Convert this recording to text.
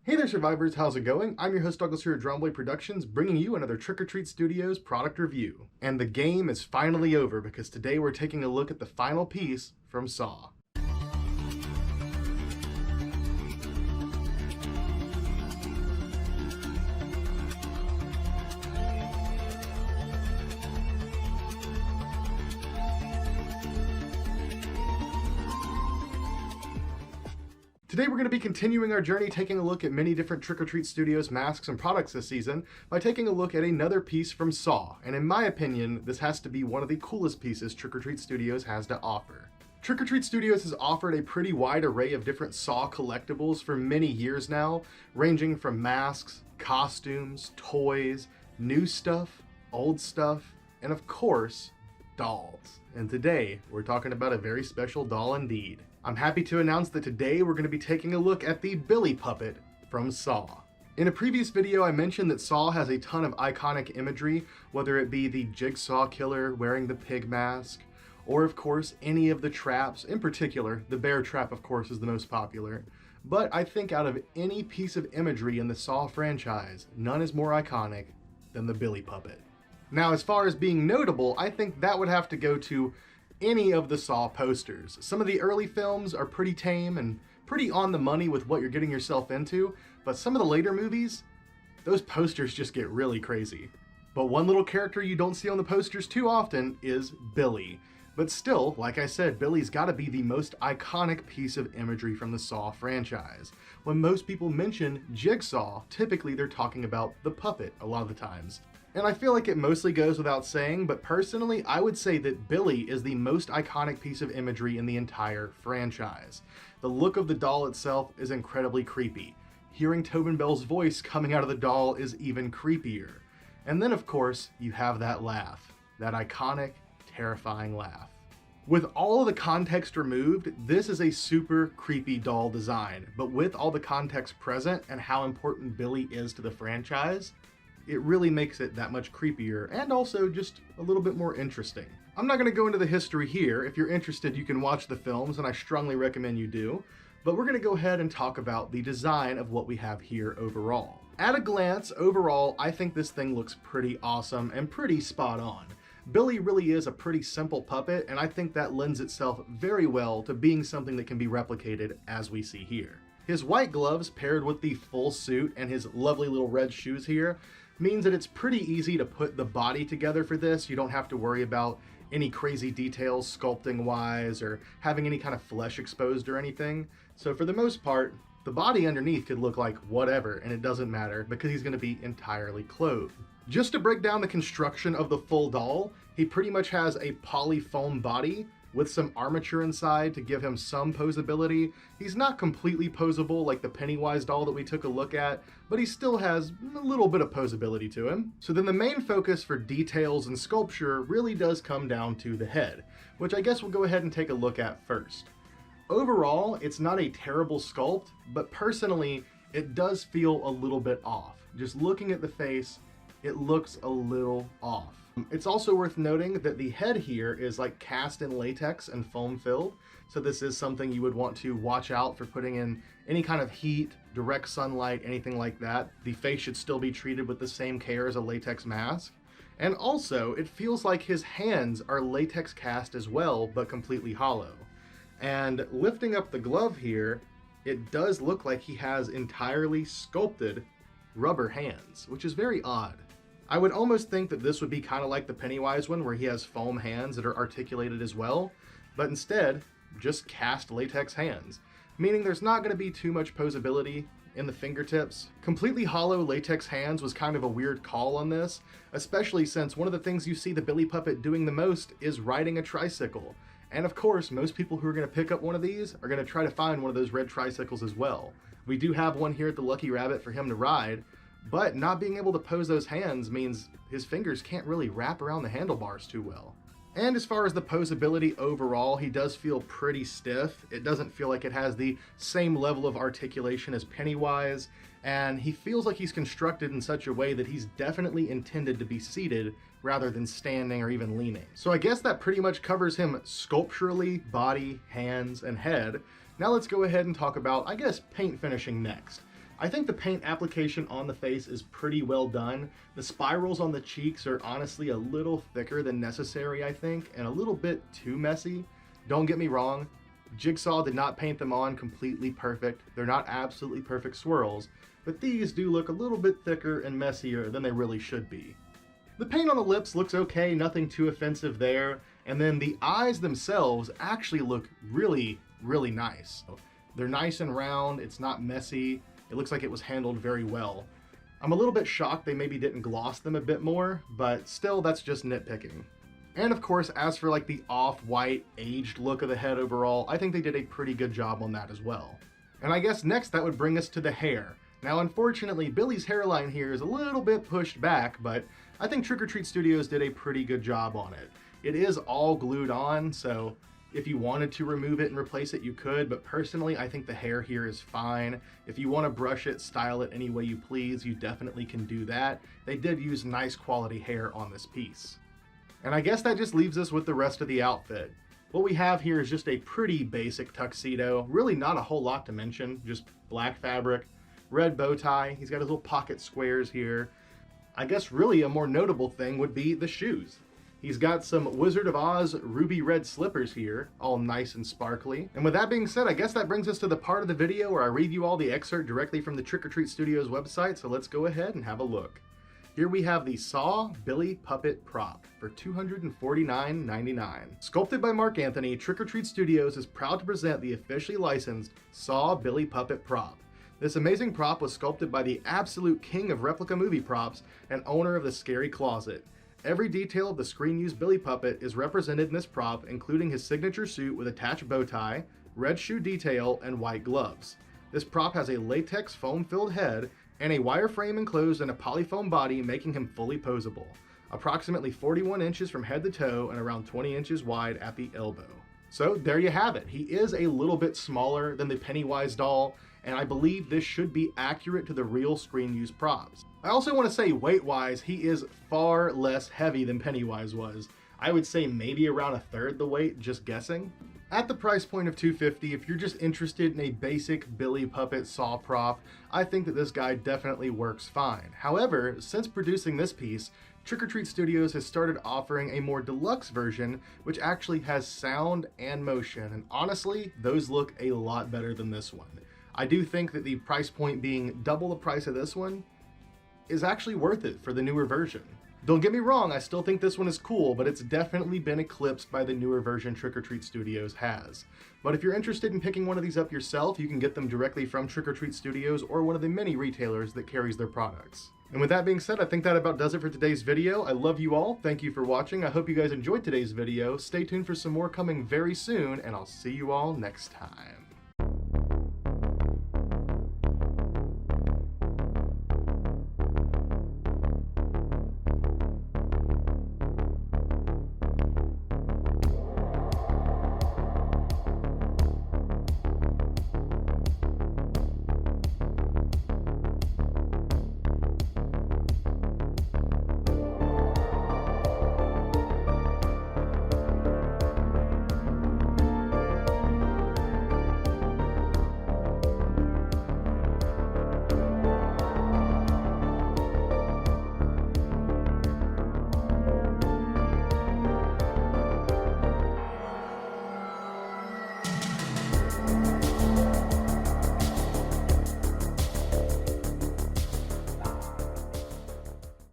Hey there survivors, how's it going? I'm your host Douglas here at Drumblade Productions, bringing you another Trick or Treat Studios product review. And the game is finally over because today we're taking a look at the final piece from Saw. Today we're going to be continuing our journey taking a look at many different Trick or Treat Studios masks and products this season by taking a look at another piece from Saw, and in my opinion, this has to be one of the coolest pieces Trick or Treat Studios has to offer. Trick or Treat Studios has offered a pretty wide array of different Saw collectibles for many years now, ranging from masks, costumes, toys, new stuff, old stuff, and of course, dolls. And today, we're talking about a very special doll indeed. I'm happy to announce that today we're going to be taking a look at the Billy puppet from Saw. In a previous video, I mentioned that Saw has a ton of iconic imagery, whether it be the Jigsaw killer wearing the pig mask, or of course any of the traps. In particular, the bear trap of course is the most popular. But I think out of any piece of imagery in the Saw franchise, none is more iconic than the Billy puppet. Now, as far as being notable, I think that would have to go to any of the Saw posters. Some of the early films are pretty tame and pretty on the money with what you're getting yourself into, but some of the later movies, those posters just get really crazy. But one little character you don't see on the posters too often is Billy. But still, like I said, Billy's gotta be the most iconic piece of imagery from the Saw franchise. When most people mention Jigsaw, typically they're talking about the puppet a lot of the times. And I feel like it mostly goes without saying, but personally, I would say that Billy is the most iconic piece of imagery in the entire franchise. The look of the doll itself is incredibly creepy. Hearing Tobin Bell's voice coming out of the doll is even creepier. And then, of course, you have that laugh. That iconic, terrifying laugh. With all of the context removed, this is a super creepy doll design, but with all the context present and how important Billy is to the franchise, it really makes it that much creepier and also just a little bit more interesting. I'm not going to go into the history here. If you're interested, you can watch the films, and I strongly recommend you do. But we're going to go ahead and talk about the design of what we have here overall. At a glance, overall, I think this thing looks pretty awesome and pretty spot on. Billy really is a pretty simple puppet, and I think that lends itself very well to being something that can be replicated as we see here. His white gloves paired with the full suit and his lovely little red shoes here means that it's pretty easy to put the body together for this. You don't have to worry about any crazy details sculpting wise or having any kind of flesh exposed or anything. So for the most part, the body underneath could look like whatever and it doesn't matter because he's going to be entirely clothed. Just to break down the construction of the full doll, he pretty much has a polyfoam body with some armature inside to give him some posability. He's not completely posable like the Pennywise doll that we took a look at, but he still has a little bit of posability to him. So then the main focus for details and sculpture really does come down to the head, which I guess we'll go ahead and take a look at first. Overall, it's not a terrible sculpt, but personally, it does feel a little bit off. Just looking at the face, it looks a little off. It's also worth noting that the head here is like cast in latex and foam filled, so this is something you would want to watch out for putting in any kind of heat, direct sunlight, anything like that. The face should still be treated with the same care as a latex mask. And also, it feels like his hands are latex cast as well, but completely hollow. And lifting up the glove here, it does look like he has entirely sculpted rubber hands, which is very odd. I would almost think that this would be kind of like the Pennywise one where he has foam hands that are articulated as well, but instead, just cast latex hands, meaning there's not going to be too much posability in the fingertips. Completely hollow latex hands was kind of a weird call on this, especially since one of the things you see the Billy puppet doing the most is riding a tricycle. And of course, most people who are going to pick up one of these are going to try to find one of those red tricycles as well. We do have one here at the Lucky Rabbit for him to ride, but not being able to pose those hands means his fingers can't really wrap around the handlebars too well. And as far as the posability overall, he does feel pretty stiff. It doesn't feel like it has the same level of articulation as Pennywise, and he feels like he's constructed in such a way that he's definitely intended to be seated rather than standing or even leaning. So I guess that pretty much covers him sculpturally, body, hands, and head. Now let's go ahead and talk about, I guess, paint finishing next. I think the paint application on the face is pretty well done. The spirals on the cheeks are honestly a little thicker than necessary, I think, and a little bit too messy. Don't get me wrong, Jigsaw did not paint them on completely perfect. They're not absolutely perfect swirls, but these do look a little bit thicker and messier than they really should be. The paint on the lips looks okay, nothing too offensive there, and then the eyes themselves actually look really, really nice. They're nice and round, it's not messy, it looks like it was handled very well. I'm a little bit shocked they maybe didn't gloss them a bit more, but still, that's just nitpicking. And of course, as for like the off-white, aged look of the head overall, I think they did a pretty good job on that as well. And I guess next that would bring us to the hair. Now unfortunately, Billy's hairline here is a little bit pushed back, but I think Trick or Treat Studios did a pretty good job on it. It is all glued on, so if you wanted to remove it and replace it, you could, but personally, I think the hair here is fine. If you want to brush it, style it any way you please, you definitely can do that. They did use nice quality hair on this piece. And I guess that just leaves us with the rest of the outfit. What we have here is just a pretty basic tuxedo, really not a whole lot to mention, just black fabric, red bow tie, he's got his little pocket squares here. I guess really a more notable thing would be the shoes. He's got some Wizard of Oz ruby red slippers here, all nice and sparkly. And with that being said, I guess that brings us to the part of the video where I read you all the excerpt directly from the Trick or Treat Studios website, so let's go ahead and have a look. Here we have the Saw Billy Puppet Prop for $249.99. Sculpted by Mark Anthony, Trick or Treat Studios is proud to present the officially licensed Saw Billy Puppet Prop. This amazing prop was sculpted by the absolute king of replica movie props and owner of the Scary Closet. Every detail of the screen-used Billy Puppet is represented in this prop, including his signature suit with attached bow tie, red shoe detail, and white gloves. This prop has a latex foam-filled head and a wireframe enclosed in a polyfoam body, making him fully posable. Approximately 41 inches from head to toe and around 20 inches wide at the elbow. So there you have it. He is a little bit smaller than the Pennywise doll, and I believe this should be accurate to the real screen-used props. I also want to say weight-wise, he is far less heavy than Pennywise was. I would say maybe around a third the weight, just guessing. At the price point of $250, if you're just interested in a basic Billy Puppet Saw prop, I think that this guy definitely works fine. However, since producing this piece, Trick or Treat Studios has started offering a more deluxe version, which actually has sound and motion, and honestly, those look a lot better than this one. I do think that the price point being double the price of this one is actually worth it for the newer version. Don't get me wrong, I still think this one is cool, but it's definitely been eclipsed by the newer version Trick or Treat Studios has. But if you're interested in picking one of these up yourself, you can get them directly from Trick or Treat Studios or one of the many retailers that carries their products. And with that being said, I think that about does it for today's video. I love you all, thank you for watching, I hope you guys enjoyed today's video, stay tuned for some more coming very soon, and I'll see you all next time.